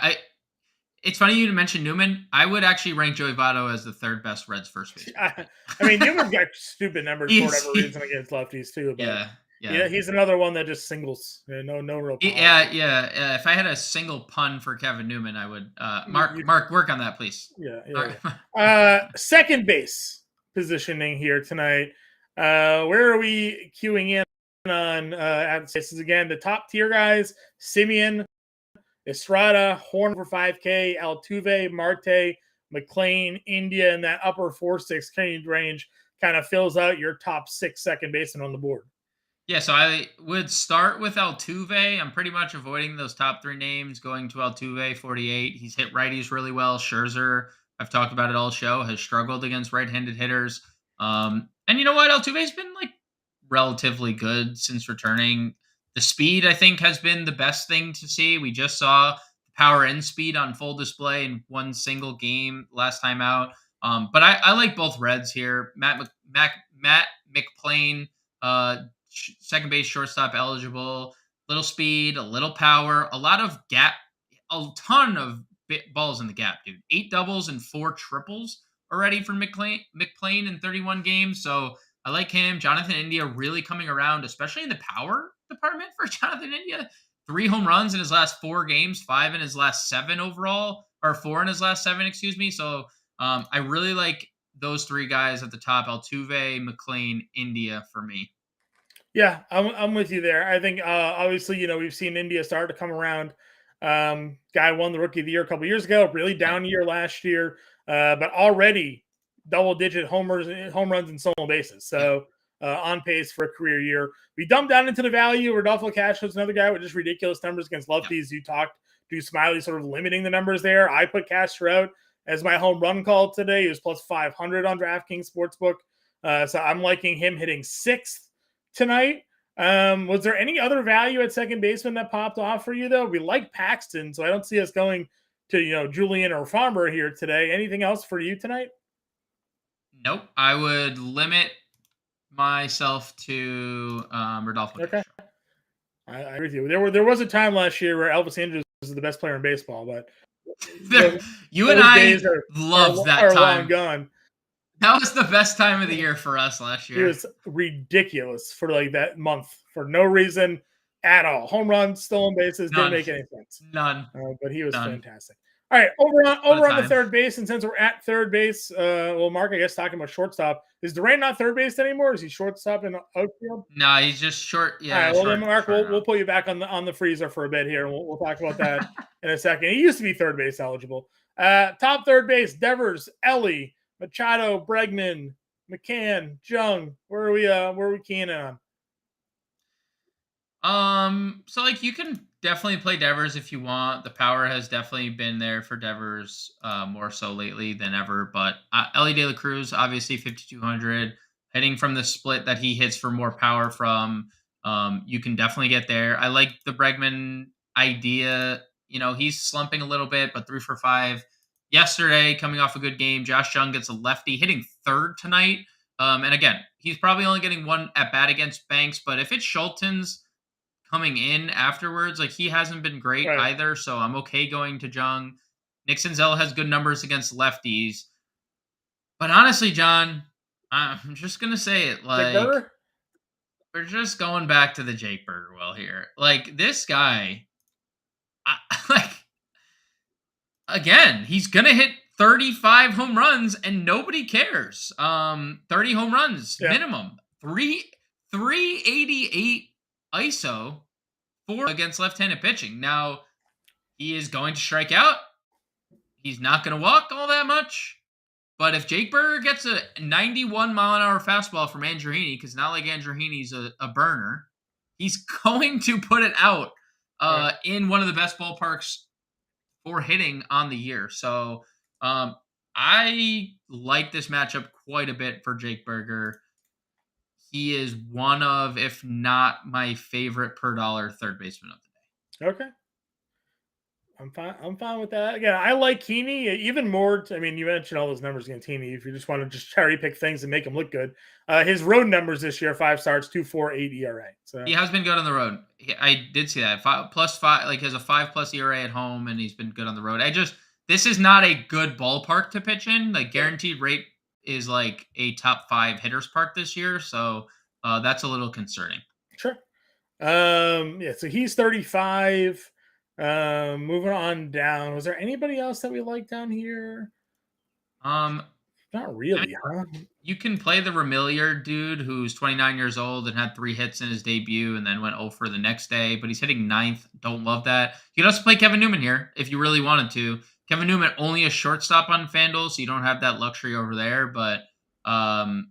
it's funny you mentioned Newman. I would actually rank Joey Votto as the third best Reds first baseman. I mean, Newman's got stupid numbers for whatever reason against lefties too. But yeah, he's another one that just singles. No real. Yeah. If I had a single pun for Kevin Newman, I would. Mark, work on that, please. Yeah. Second base positioning here tonight. Where are we queuing in on? This is again the top tier guys: Simeon, Estrada, Horn for 5K, Altuve, Marte, McLean, India in that upper 4-6 range kind of fills out your top 6 second baseman on the board. Yeah, so I would start with Altuve. I'm pretty much avoiding those top 3 names, going to Altuve, 48. He's hit righties really well. Scherzer, I've talked about it all show, has struggled against right-handed hitters. And you know what? Altuve's been relatively good since returning. The speed, I think, has been the best thing to see. We just saw power and speed on full display in one single game last time out. But I like both Reds here. Matt McLean, second base, shortstop eligible. Little speed, a little power, a lot of gap, a ton of balls in the gap, dude. 8 doubles and 4 triples already for McLean in 31 games. So I like him. Jonathan India really coming around, especially in the power department for Jonathan India. 3 home runs in his last 4 games, 5 in his last 7 overall, or 4 in his last 7, excuse me. So I really like those 3 guys at the top: Altuve, McLean, India for me. Yeah, I'm with you there. I think obviously, we've seen India start to come around. Guy won the Rookie of the Year a couple years ago, really down year last year, but already double-digit home runs, and stolen bases. So on pace for a career year. We dumped down into the value. Rodolfo Castro's another guy with just ridiculous numbers against lefties. You talked to Smiley sort of limiting the numbers there. I put Castro out as my home run call today. He was plus 500 on DraftKings Sportsbook. So I'm liking him hitting 6th tonight. Was there any other value at second baseman that popped off for you, though? We like Paxton, so I don't see us going to, Julian or Farmer here today. Anything else for you tonight? Nope. I would limit myself to Rodolfo. Okay. I agree with you. There was a time last year where Elvis Andrus was the best player in baseball, but you and I loved that time. Long gone. That was the best time of the year for us last year. It was ridiculous for that month for no reason at all. Home runs, stolen bases, didn't make any sense. None. But he was fantastic. All right, over on the third base, and since we're at third base, Mark, I guess talking about shortstop, is Duran not third base anymore? Is he shortstop in outfield? No, he's just short. Yeah. All right, then Mark, we'll put you back on the freezer for a bit here, and we'll talk about that in a second. He used to be third base eligible. Top third base: Devers, Ellie, Machado, Bregman, McCann, Jung. Where are we keying in on? So you can definitely play Devers if you want. The power has definitely been there for Devers more so lately than ever. But Ellie De La Cruz, obviously 5,200, hitting from the split that he hits for more power from. You can definitely get there. I like the Bregman idea. He's slumping a little bit, but 3 for 5 yesterday, coming off a good game. Josh Jung gets a lefty, hitting third tonight. And again, he's probably only getting 1 at bat against Banks. But if it's Schulten's coming in afterwards, he hasn't been great either, so I'm okay going to Jung. Nick Senzel has good numbers against lefties. But honestly, John, I'm just going to say it, we're just going back to the Jake Burgerwell here. This guy, like, again, he's going to hit 35 home runs and nobody cares. 30 home runs minimum. 388 ISO against left-handed pitching. Now, he is going to strike out. He's not going to walk all that much. But if Jake Burger gets a 91-mile-an-hour fastball from Andreini, because not like Andreini's a burner, he's going to put it out in one of the best ballparks for hitting on the year. So I like this matchup quite a bit for Jake Burger. He is one of, if not my favorite per dollar third baseman of the day. Okay. I'm fine with that. Again, I like Heaney even more. I mean, you mentioned all those numbers against Heaney. If you just want to just cherry pick things and make him look good, his road numbers this year: 5 starts, 2.48 ERA. So he has been good on the road. I did see that 5+5, like he has a 5+ ERA at home, and he's been good on the road. This is not a good ballpark to pitch in. Like guaranteed rate is like a top 5 hitters park this year, so that's a little concerning. Sure. Yeah. So he's 35. Moving on down. Was there anybody else that we like down here? Not really, huh? You can play the Remillier dude who's 29 years old and had 3 hits in his debut and then went 0 for the next day, but he's hitting 9th. Don't love that. You can also play Kevin Newman here if you really wanted to. Kevin Newman only a shortstop on FanDuel, so you don't have that luxury over there, but I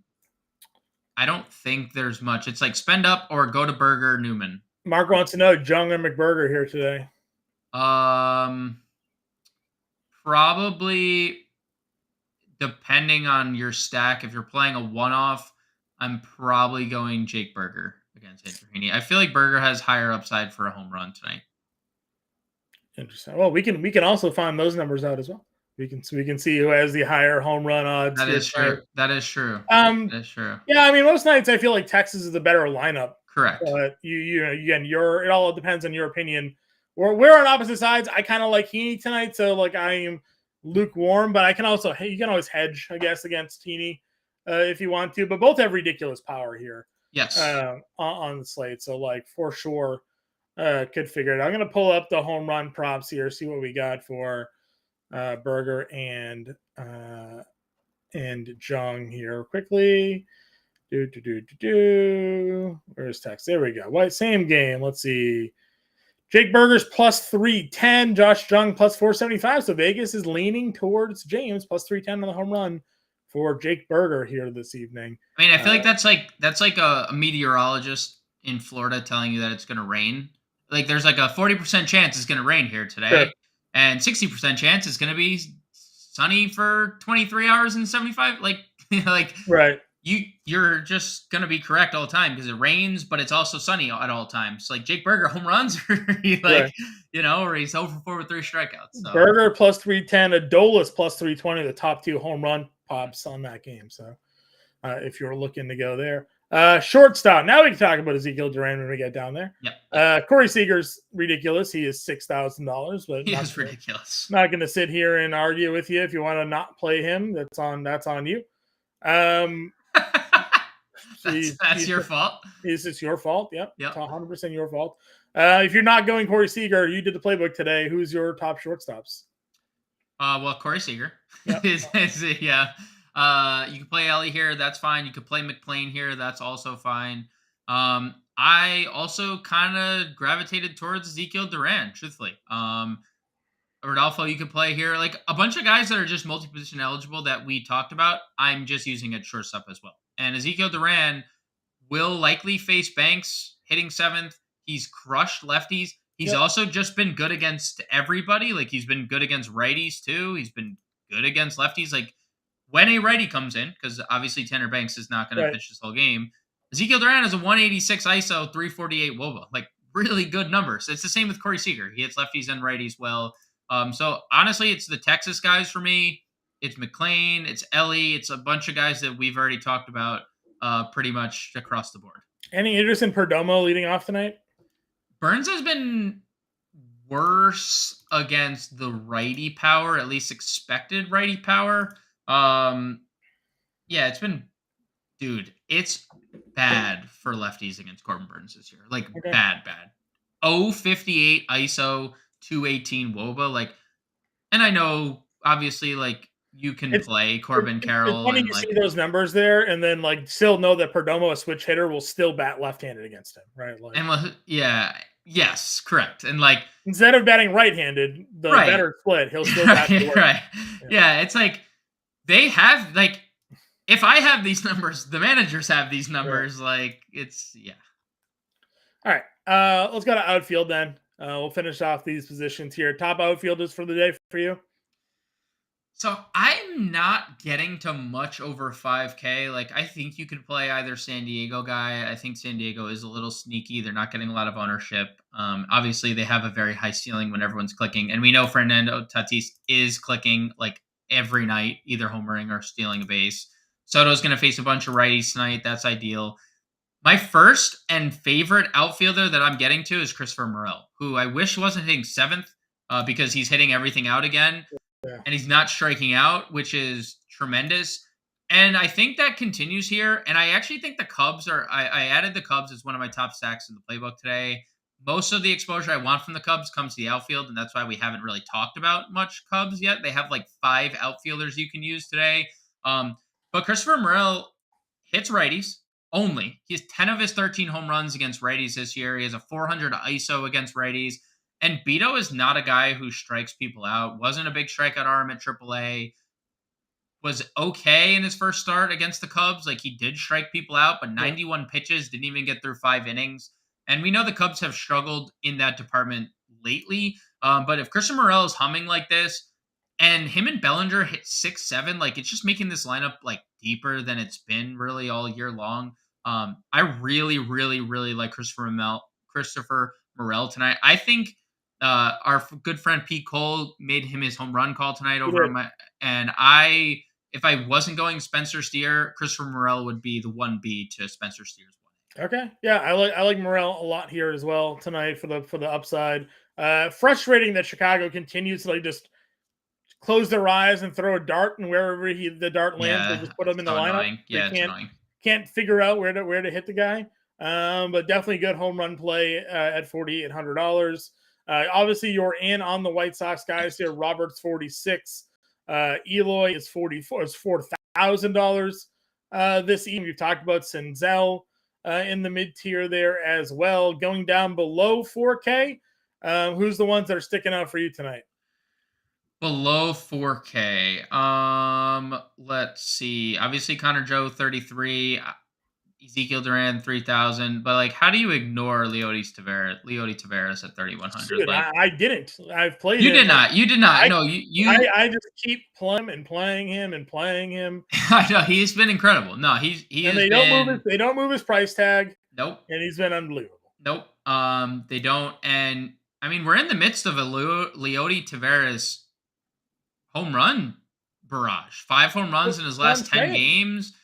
don't think there's much. It's like spend up or go to Burger Newman. Mark wants to know Jung and McBurger here today. Probably depending on your stack. If you're playing a one-off, I'm probably going Jake Burger against Andreini. I feel like Burger has higher upside for a home run tonight. Interesting. Well, we can also find those numbers out as well. We can see who has the higher home run odds. That is true. That is true. That is true. Yeah, I mean, most nights I feel like Texas is the better lineup. Correct. But it all depends on your opinion. We're on opposite sides. I kind of like Heaney tonight, so like I am lukewarm, but you can always hedge, I guess, against Heaney if you want to. But both have ridiculous power here. Yes. On the slate, so like for sure, could figure it out. I'm gonna pull up the home run props here, see what we got for Burger and Jung here quickly. Where's text? There we go. Same game. Let's see. Jake Burger's plus 310, Josh Jung plus 475. So Vegas is leaning towards James plus 310 on the home run for Jake Burger here this evening. I mean, I feel like that's like a meteorologist in Florida telling you that it's going to rain. Like there's like a 40% chance it's going to rain here today, sure, and 60% chance it's going to be sunny for 23 hours and 75. Like right. You're just going to be correct all the time because it rains, but it's also sunny at all times. Like Jake Burger home runs, or he's 0 for 4 with 3 strikeouts. So. Burger plus 310, Adolis plus 320, the top 2 home run pops on that game. So if you're looking to go there. Shortstop. Now we can talk about Ezekiel Duran when we get down there. Yep. Corey Seager's ridiculous. He is $6,000, but he is ridiculous. Not going to sit here and argue with you. If you want to not play him, that's on you. That's your fault. It's your fault. Yep. It's 100% your fault. If you're not going Corey Seager, you did the playbook today. Who's your top shortstops? Well, Corey Seager. Yep. Yeah. You can play Ellie here. That's fine. You can play McClain here. That's also fine. I also kind of gravitated towards Ezekiel Duran, truthfully. Rodolfo, you could play here. Like a bunch of guys that are just multi-position eligible that we talked about, I'm just using at shortstop as well. And Ezekiel Duran will likely face Banks hitting 7th. He's crushed lefties. He's also just been good against everybody. Like he's been good against righties too. He's been good against lefties. Like when a righty comes in, because obviously Tanner Banks is not going to pitch this whole game, Ezekiel Duran has a 186 ISO, 348 WOBA. Like really good numbers. It's the same with Corey Seager. He hits lefties and righties well. So honestly, it's the Texas guys for me. It's McClain, it's Ellie, it's a bunch of guys that we've already talked about pretty much across the board. Any interest in Perdomo leading off tonight? Burns has been worse against the righty power, at least expected righty power. It's been, it's bad for lefties against Corbin Burns this year. Like bad. 058 ISO, 218 WOBA. Like, and I know obviously like you can play Corbin It's Carroll funny and you like see those numbers there, and then like still know that Perdomo, a switch hitter, will still bat left-handed against him, right? Like, and yes, correct. And like instead of batting right-handed, the right. better split, he'll still bat to Right, work. right. Yeah, it's like they have like if I have these numbers, the managers have these numbers. Like it's All right, let's go to outfield then. We'll finish off these positions here. Top outfielders for the day for you. So I'm not getting to much over 5K. Like I think you could play either San Diego guy. I think San Diego is a little sneaky. They're not getting a lot of ownership. Obviously they have a very high ceiling when everyone's clicking, and we know Fernando Tatis is clicking like every night, either homering or stealing a base. Soto's going to face a bunch of righties tonight. That's ideal. My first and favorite outfielder that I'm getting to is Christopher Morel, who I wish wasn't hitting seventh because he's hitting everything out again Yeah. and he's not striking out, which is tremendous. And I think that continues here. And I actually think the Cubs are, I added the Cubs as one of my top stacks in the playbook today. Most of the exposure I want from the Cubs comes to the outfield, and that's why we haven't really talked about much Cubs yet. They have like 5 outfielders you can use today. But Christopher Morel hits righties only. He has 10 of his 13 home runs against righties this year. He has a 400 ISO against righties. And Beto is not a guy who strikes people out. Wasn't a big strikeout arm at AAA. Was okay in his first start against the Cubs. Like he did strike people out, but 91 pitches, didn't even get through 5 innings. And we know the Cubs have struggled in that department lately. But if Christian Morel is humming like this, and him and Bellinger hit 6-7, like it's just making this lineup like deeper than it's been really all year long. I really, really, really like Christopher Morel tonight. I think our good friend Pete Cole made him his home run call tonight over on my, and if I wasn't going Spencer Steer, Christopher Morel would be the 1B to Spencer Steer's 1. Okay, yeah, I like Morel a lot here as well tonight for the upside. Frustrating that Chicago continues to like just close their eyes and throw a dart, and wherever the dart lands, they just put him in the lineup. Annoying. Yeah, it's annoying. Can't figure out where to hit the guy. But definitely good home run play at $4,800. Obviously, you're in on the White Sox guys here. Roberts 46. Eloy is 44. It's $4,000 this evening. We've talked about Senzel in the mid tier there as well. Going down below 4K. Who's the ones that are sticking out for you tonight? Below 4K. Let's see. Obviously, Connor Joe 33. Ezekiel Duran 3,000, but like, how do you ignore Leody Taveras at 3,100? Dude, Like, I didn't. I've played. You did not. You did not. No, you. I just keep playing him. I know he's been incredible. No, they don't move his price tag. Nope. And he's been unbelievable. Nope. They don't. And I mean, we're in the midst of a Leody Taveras home run barrage. 5 home runs in his last 10 games.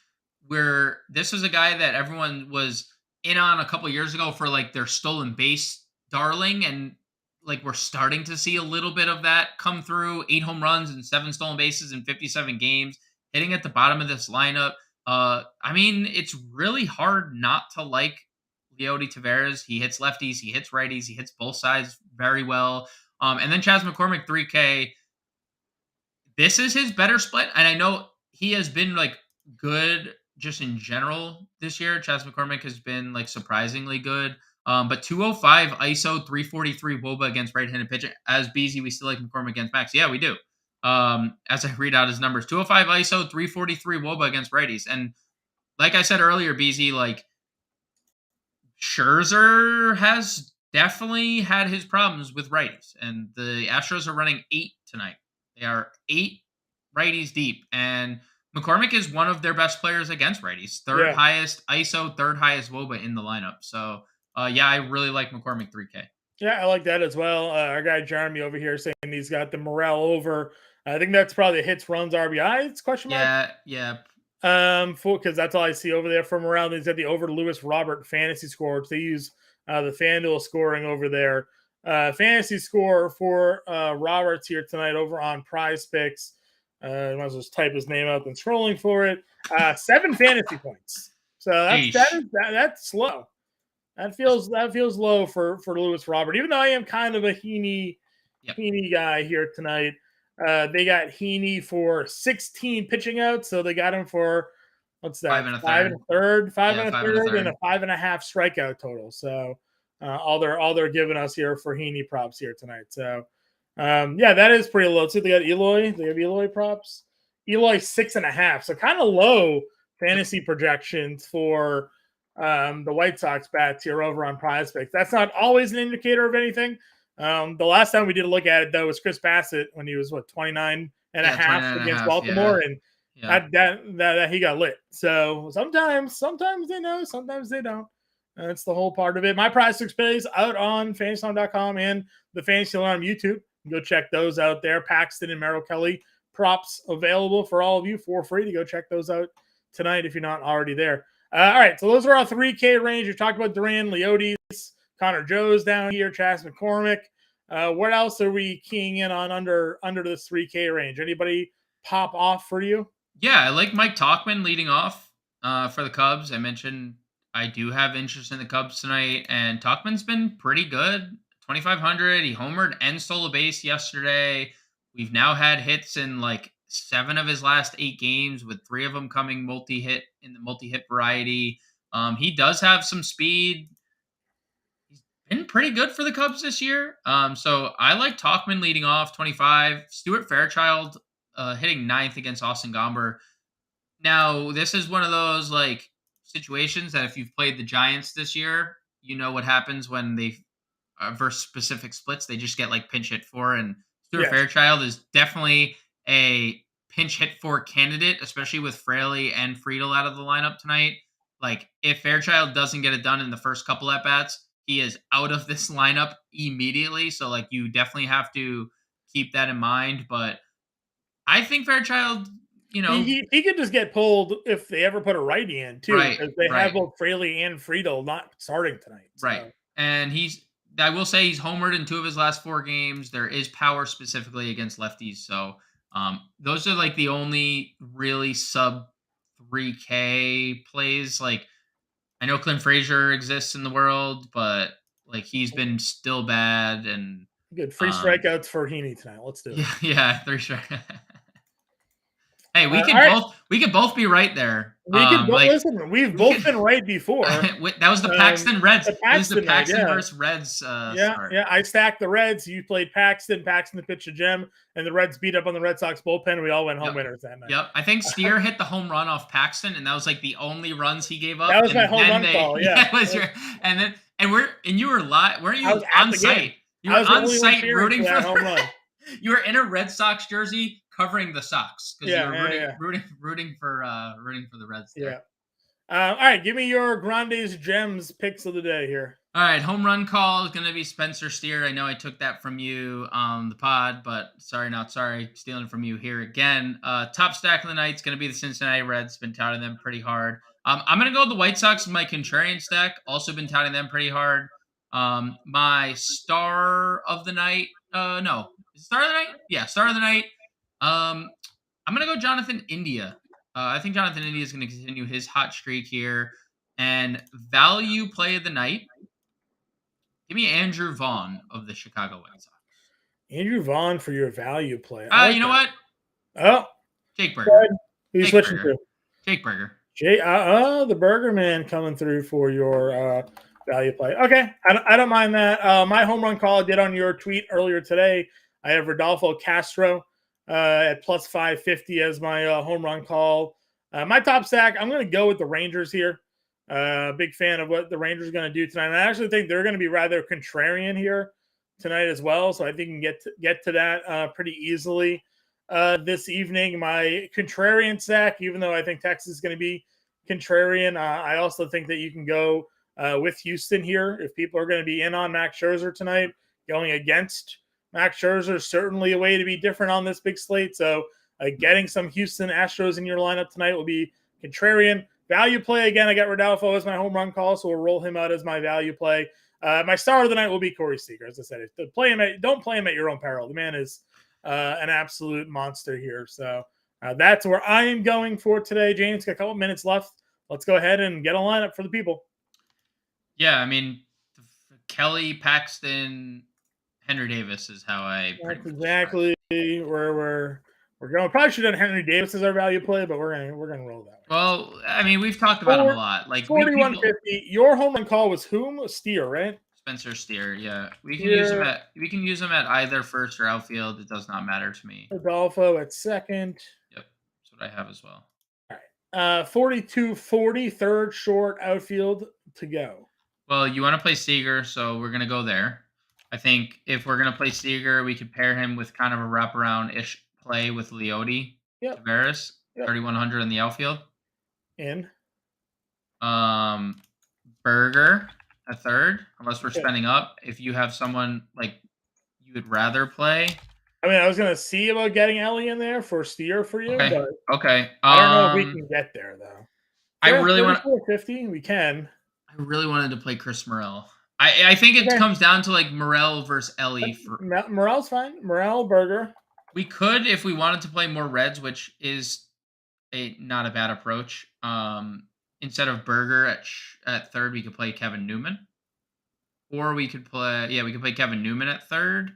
Where this was a guy that everyone was in on a couple years ago for like their stolen base darling, and like we're starting to see a little bit of that come through. 8 home runs and 7 stolen bases in 57 games, hitting at the bottom of this lineup. I mean, it's really hard not to like Leody Taveras. He hits lefties, he hits righties, he hits both sides very well. And then Chas McCormick 3K. This is his better split, and I know he has been like good just in general this year. Chas McCormick has been like surprisingly good. But 205 ISO, 343 WOBA against right-handed pitching. As BZ, we still like McCormick against Max. Yeah, we do. As I read out his numbers, 205 ISO, 343 WOBA against righties. And like I said earlier, BZ, like Scherzer has definitely had his problems with righties. And the Astros are running 8 tonight. They are 8 righties deep. And McCormick is one of their best players against righties. Third highest ISO, third highest WOBA in the lineup. So, yeah, I really like McCormick 3K. Yeah, I like that as well. Our guy Jeremy over here saying he's got the Morel over. I think that's probably the hits, runs, RBI. It's question mark. Yeah. Because that's all I see over there for Morel. He's got the over to Lewis Robert fantasy score, which they use the FanDuel scoring over there. Fantasy score for Roberts here tonight over on PrizePicks. I might as well just type his name out and scrolling for it. 7 fantasy points. So that's slow. That feels low for Lewis Robert. Even though I am kind of a Heaney Heaney guy here tonight. They got Heaney for 16 pitching outs, so they got him for what's that? 5 1/3. 5 Yeah, and a 5 third, and 1/3. a 5.5 strikeout total. So all they're giving us here for Heaney props here tonight. So that is pretty low. So they got Eloy. They have Eloy props. Eloy 6.5. So kind of low fantasy projections for the White Sox bats here over on PrizePicks. That's not always an indicator of anything. The last time we did a look at it, though, was Chris Bassett when he was, 29 and a half 29 and a against half, Baltimore, yeah. and Yeah. that he got lit. So sometimes they know, sometimes they don't. That's the whole part of it. My PrizePicks plays out on fantasyalarm.com and the Fantasy Alarm YouTube. Go check those out there. Paxton and Merrill Kelly props available for all of you for free to go check those out tonight if you're not already there. All right, so those are our 3K range. We talked about Duran, Leotis, Connor Joe's down here, Chas McCormick. What else are we keying in on under this 3K range? Anybody pop off for you? Yeah, I like Mike Tauchman leading off for the Cubs. I mentioned I do have interest in the Cubs tonight, and Tauchman's been pretty good. 2,500. He homered and stole a base yesterday. We've now had hits in like 7 of his last 8 games, with 3 of them coming multi-hit in the multi-hit variety. He does have some speed. He's been pretty good for the Cubs this year. So I like Tauchman leading off 25. Stuart Fairchild hitting 9th against Austin Gomber. Now, this is one of those like situations that if you've played the Giants this year, you know what happens when they versus specific splits. They just get like pinch hit for, and Stuart Yes. Fairchild is definitely a pinch hit for candidate, especially with Fraley and Friedel out of the lineup tonight. Like if Fairchild doesn't get it done in the first couple at bats, he is out of this lineup immediately. So like you definitely have to keep that in mind. But I think Fairchild, He could just get pulled if they ever put a righty in too, right, because they have right. both Fraley and Friedel not starting tonight. So. Right. And I will say he's homered in 2 of his last 4 games. There is power specifically against lefties. So those are like the only really sub 3K plays. Like I know Clint Frazier exists in the world, but like he's been still bad. And Good free strikeouts for Heaney tonight. Let's do it. Yeah, 3 strike. Hey, we could both be right there. Listen. We've both been right before. That was the Paxton Reds. It was the Paxton versus Reds. Start. I stacked the Reds. You played Paxton. Paxton pitched a gem, and the Reds beat up on the Red Sox bullpen. We all went home winners that night. Yep. I think Steer hit the home run off Paxton, and that was like the only runs he gave up. That was my home run call. Yeah. You were live. Weren't you on site? You were on site rooting for home run. You were in a Red Sox jersey covering the Sox because you were rooting for the Reds there. Yeah. All right, give me your Grande's Gems picks of the day here. All right, home run call is going to be Spencer Steer. I know I took that from you on the pod, but sorry, not sorry. Stealing from you here again. Top stack of the night is going to be the Cincinnati Reds. Been touting them pretty hard. I'm going to go with the White Sox in my contrarian stack. Also been touting them pretty hard. My star of the night. No. Star of the night? Yeah, star of the night. I'm going to go Jonathan India. I think Jonathan India is going to continue his hot streak here. And value play of the night. Give me Andrew Vaughn of the Chicago White Sox. Andrew Vaughn for your value play. You know what? Oh. Jake Burger. Who you switching to? Jake Burger. The Burger Man coming through for your value play. Okay, I don't mind that. My home run call I did on your tweet earlier today. I have Rodolfo Castro at plus 550 as my home run call. My top stack, I'm going to go with the Rangers here. Big fan of what the Rangers are going to do tonight. And I actually think they're going to be rather contrarian here tonight as well. So I think you can get to that pretty easily this evening. My contrarian stack, even though I think Texas is going to be contrarian, I also think that you can go with Houston here. If people are going to be in on Max Scherzer tonight, going against Max Scherzer is certainly a way to be different on this big slate. So getting some Houston Astros in your lineup tonight will be contrarian. Value play, again, I got Rodolfo as my home run call, so we'll roll him out as my value play. My star of the night will be Corey Seager. As I said, don't play him at your own peril. The man is an absolute monster here. So that's where I am going for today. James, got a couple minutes left. Let's go ahead and get a lineup for the people. Yeah, I mean, Kelly, Paxton, Henry Davis is how I pretty That's much exactly where we're going. Probably should have done Henry Davis as our value play, but we're gonna roll that way. Well, I mean, we've talked about him a lot. Like 4150. Your home run call was whom? Steer, right? Spencer Steer, yeah. We can Steer, use him at either first or outfield. It does not matter to me. Adolfo at second. Yep. That's what I have as well. All right. 42-40, third short outfield to go. Well, you want to play Seager, so we're gonna go there. I think if we're gonna play Seager, we could pair him with kind of a wraparound-ish play with Leote, Yep. Tavares, Yep. 3,100 in the outfield. In. Berger at third, unless we're spending up. If you have someone like you would rather play. I mean, I was gonna see about getting Ellie in there for Steer for you, but okay. I don't know if we can get there though. I really want 50. We can. I really wanted to play Chris Morel. I think it comes down to like Morel versus Ellie. Morel's fine. Morel, Berger. We could if we wanted to play more Reds, which is not a bad approach. Instead of Berger at third, we could play Kevin Newman. Or we could play Kevin Newman at third.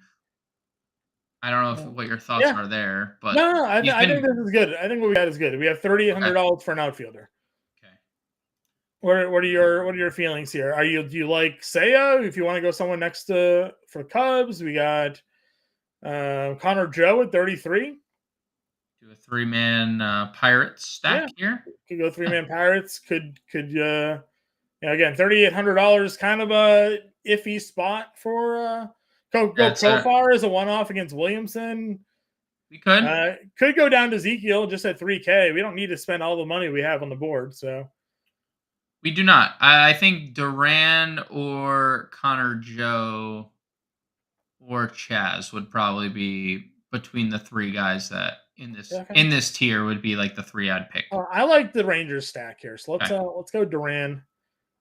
I don't know what your thoughts are there, but no, I think this is good. I think what we got is good. We have $3,800 for an outfielder. Okay. What are your feelings here? Do you like Seiya? If you want to go someone next to for Cubs, we got Connor Joe at 33. Do a 3-man Pirates stack here. Could go 3-man Pirates. Could again $3,800, kind of a iffy spot for go Profar as a one-off against Williamson. We could go down to Ezekiel just at 3K. We don't need to spend all the money we have on the board, so we do not. I think Duran or Connor Joe or Chaz would probably be between the three guys that in this tier would be like the three I'd pick. I like the Rangers stack here, so let's go Duran.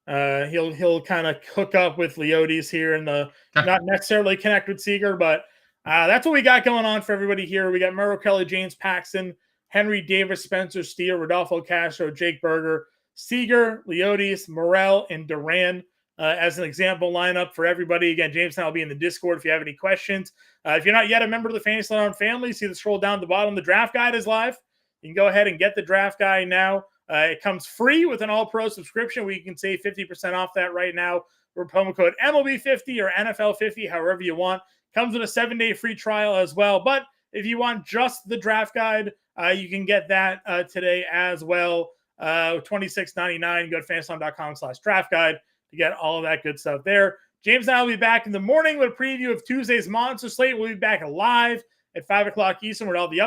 He'll kind of hook up with Leotes here and not necessarily connect with Seager, but that's what we got going on for everybody here. We got Merrill Kelly, James Paxton, Henry Davis, Spencer Steer, Rodolfo Castro, Jake Berger, Seager, Leotes, Morel, and Duran as an example lineup for everybody. Again, James and I will be in the Discord if you have any questions. If you're not yet a member of the Fantasy Alarm family, see the scroll down at the bottom. The draft guide is live. You can go ahead and get the draft guide now. It comes free with an all-pro subscription where you can save 50% off that right now. We're promo code MLB50 or NFL50, however you want. Comes with a 7-day free trial as well. But if you want just the draft guide, you can get that today as well. $26.99. Go to fantasy.com/draft guide to get all of that good stuff there. James and I will be back in the morning with a preview of Tuesday's Monster Slate. We'll be back live at 5 o'clock Eastern with all the updates.